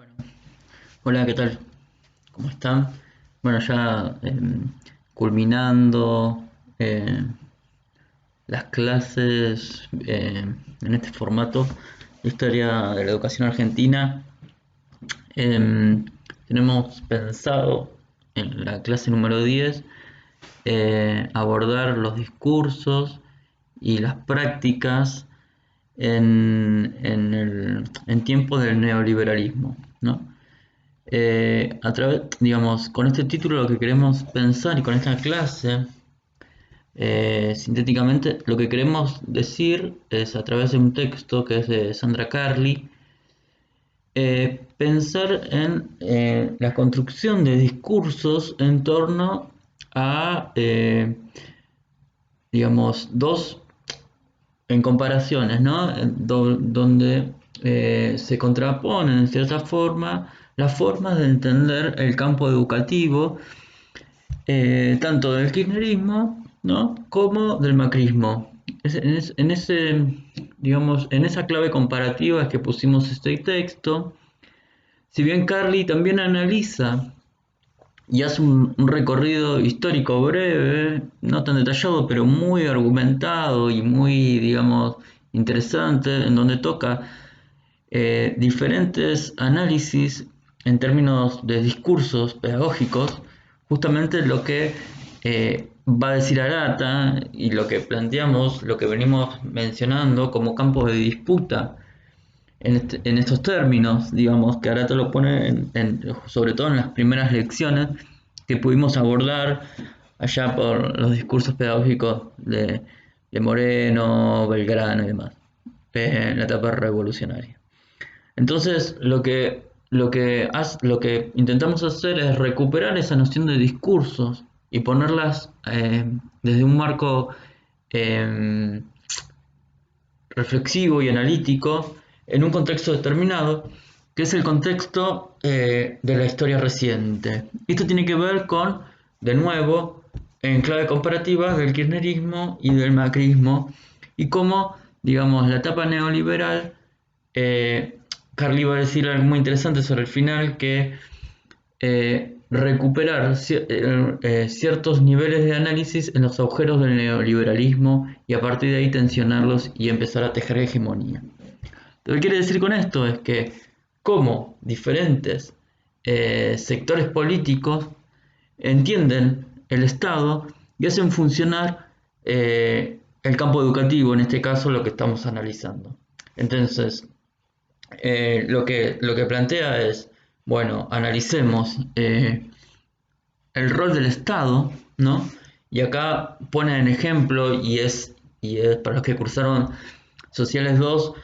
Bueno, hola, ¿qué tal? ¿Cómo están? Bueno, ya culminando eh, las clases en este formato de historia de la educación argentina, em, tenemos pensado en la clase número 10 abordar los discursos y las prácticas en tiempos del neoliberalismo, ¿no? Digamos, con este título lo que queremos pensar y con esta clase, sintéticamente, lo que queremos decir es a través de un texto que es de Sandra Carli, pensar en la construcción de discursos en torno a, digamos, dos en comparaciones, ¿no? Donde se contraponen en cierta forma las formas de entender el campo educativo, tanto del kirchnerismo, ¿no? como del macrismo. Digamos, en esa clave comparativa es que pusimos este texto. Si bien Carly también analiza y hace un recorrido histórico breve, no tan detallado, pero muy argumentado y muy, digamos, interesante, en donde toca diferentes análisis en términos de discursos pedagógicos, justamente lo que va a decir Arata y lo que planteamos, lo que venimos mencionando como campo de disputa en estos términos, digamos, que Arata lo pone sobre todo en las primeras lecciones que pudimos abordar allá por los discursos pedagógicos de Moreno, Belgrano y demás, en la etapa revolucionaria. Entonces, lo que intentamos hacer es recuperar esa noción de discursos y ponerlas desde un marco eh, reflexivo y analítico en un contexto determinado, que es el contexto de la historia reciente. Esto tiene que ver con, de nuevo, en clave comparativa del kirchnerismo y del macrismo, y cómo, digamos, la etapa neoliberal, Carly va a decir algo muy interesante sobre el final, que recuperar ciertos niveles de análisis en los agujeros del neoliberalismo y a partir de ahí tensionarlos y empezar a tejer hegemonía. Lo que quiere decir con esto es que cómo diferentes sectores políticos entienden el Estado y hacen funcionar el campo educativo, en este caso lo que estamos analizando. Entonces, lo que plantea es, bueno, analicemos el rol del Estado, ¿no? Y acá pone en ejemplo, y es para los que cursaron Sociales 2,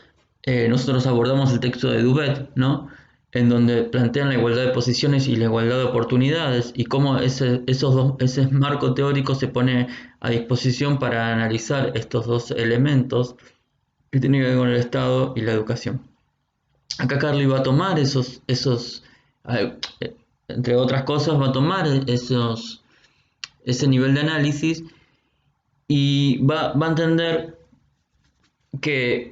nosotros abordamos el texto de Dubet, ¿no? En donde plantean la igualdad de posiciones y la igualdad de oportunidades y cómo ese marco teórico se pone a disposición para analizar estos dos elementos que tienen que ver con el Estado y la educación. Acá Carly va a tomar eh, entre otras cosas, va a tomar ese nivel de análisis y va a entender que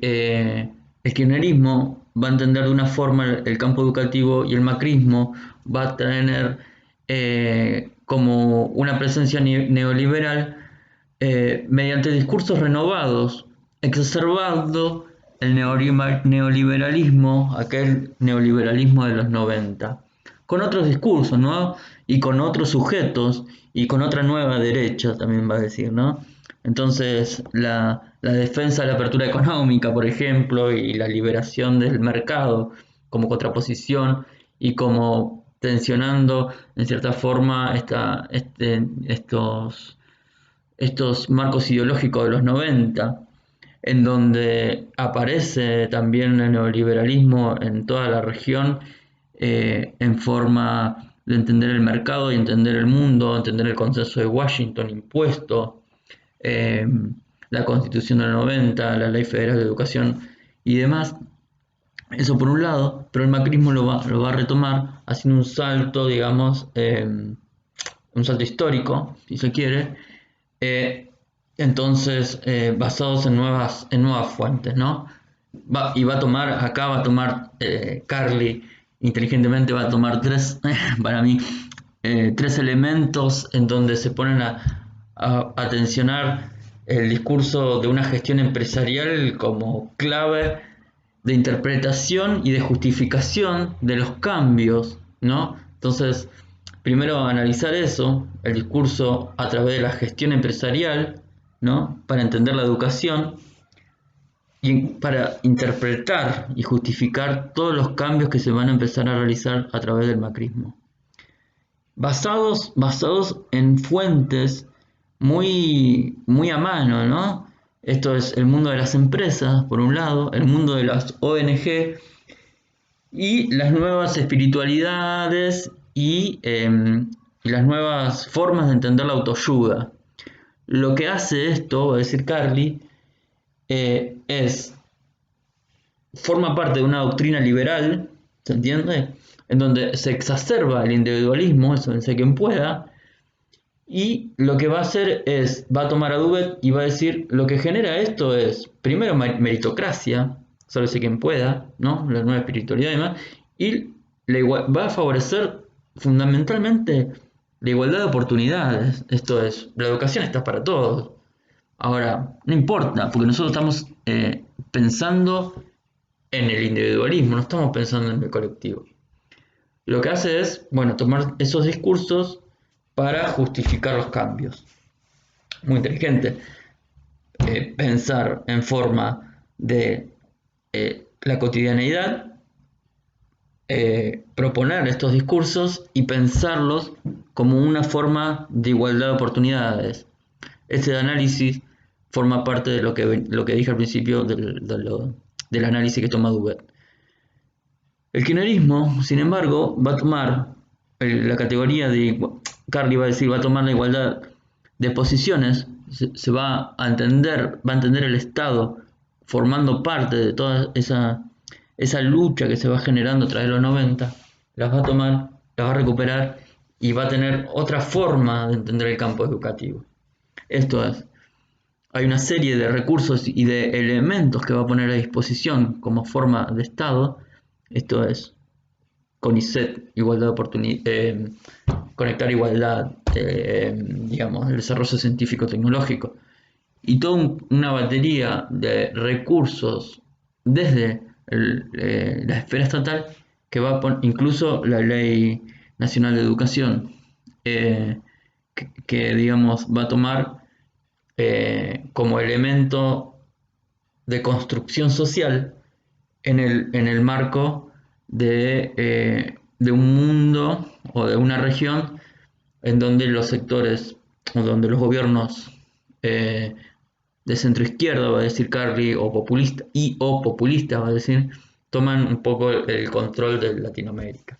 el kirchnerismo va a entender de una forma el campo educativo y el macrismo va a tener como una presencia neoliberal mediante discursos renovados, exacerbando el neoliberalismo, aquel neoliberalismo de los 90 con otros discursos, ¿no? Y con otros sujetos y con otra nueva derecha, también va a decir, ¿no? Entonces, la defensa de la apertura económica, por ejemplo, y la liberación del mercado como contraposición y como tensionando, en cierta forma, estos marcos ideológicos de los 90 en donde aparece también el neoliberalismo en toda la región en forma de entender el mercado y entender el mundo, entender el consenso de Washington impuesto, eh, la Constitución del 90, la Ley Federal de Educación y demás. Eso por un lado, pero el macrismo lo va a retomar haciendo un salto, digamos, un salto histórico, si se quiere, eh, entonces basados en nuevas fuentes, ¿no? Acá va a tomar Carly inteligentemente va a tomar tres, para mí, tres elementos en donde se ponen a tensionar el discurso de una gestión empresarial como clave de interpretación y de justificación de los cambios, ¿no? Entonces, primero analizar eso, el discurso a través de la gestión empresarial, ¿no? Para entender la educación y para interpretar y justificar todos los cambios que se van a empezar a realizar a través del macrismo. Basados en fuentes muy a mano, ¿no? Esto es el mundo de las empresas, por un lado, el mundo de las ONG y las nuevas espiritualidades y las nuevas formas de entender la autoayuda. Lo que hace esto, va a decir Carly, forma parte de una doctrina liberal, ¿se entiende? En donde se exacerba el individualismo, eso en quien pueda, y lo que va a hacer va a tomar a Duvet y va a decir, lo que genera esto es, primero, meritocracia, solo sé quien pueda, ¿no? La nueva espiritualidad y demás, y va a favorecer fundamentalmente la igualdad de oportunidades, esto es, la educación está para todos. Ahora, no importa, porque nosotros estamos pensando en el individualismo, no estamos pensando en el colectivo. Lo que hace es, bueno, tomar esos discursos para justificar los cambios. Muy inteligente. Pensar en forma de la cotidianeidad, proponer estos discursos y pensarlos como una forma de igualdad de oportunidades. Este análisis forma parte de lo que dije al principio del análisis que toma Duvet. El kirchnerismo, sin embargo, va a tomar la categoría de, Carly va a decir, va a tomar la igualdad de posiciones, se va a entender el Estado formando parte de toda esa lucha que se va generando a través de los 90, las va a tomar, las va a recuperar y va a tener otra forma de entender el campo educativo. Esto es, hay una serie de recursos y de elementos que va a poner a disposición como forma de Estado, esto es, CONICET, igualdad de oportunidad, conectar igualdad, digamos, el desarrollo científico-tecnológico, y toda una batería de recursos desde la esfera estatal que va a poner, incluso la Ley Nacional de Educación, que, digamos, va a tomar como elemento de construcción social en el marco de un mundo o de una región en donde los sectores o donde los gobiernos de centro izquierda, va a decir Carly, o populista, va a decir, toman un poco el control de Latinoamérica.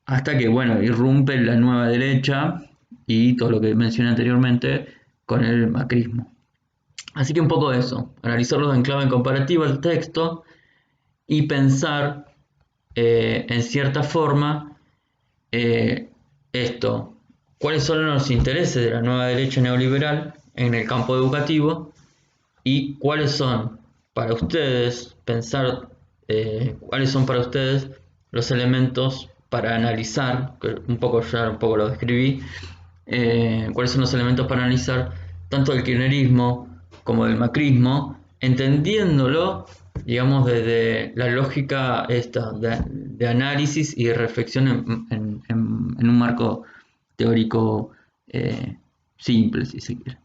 Hasta que, bueno, irrumpe la nueva derecha y todo lo que mencioné anteriormente con el macrismo. Así que un poco eso, analizarlo en clave comparativa el texto y pensar en cierta forma esto, cuáles son los intereses de la nueva derecha neoliberal en el campo educativo y cuáles son para ustedes, cuáles son para ustedes los elementos para analizar, que un poco lo describí, cuáles son los elementos para analizar tanto del kirchnerismo como del macrismo, entendiéndolo, digamos, desde la lógica esta de análisis y de reflexión en un marco teórico simple, si se quiere.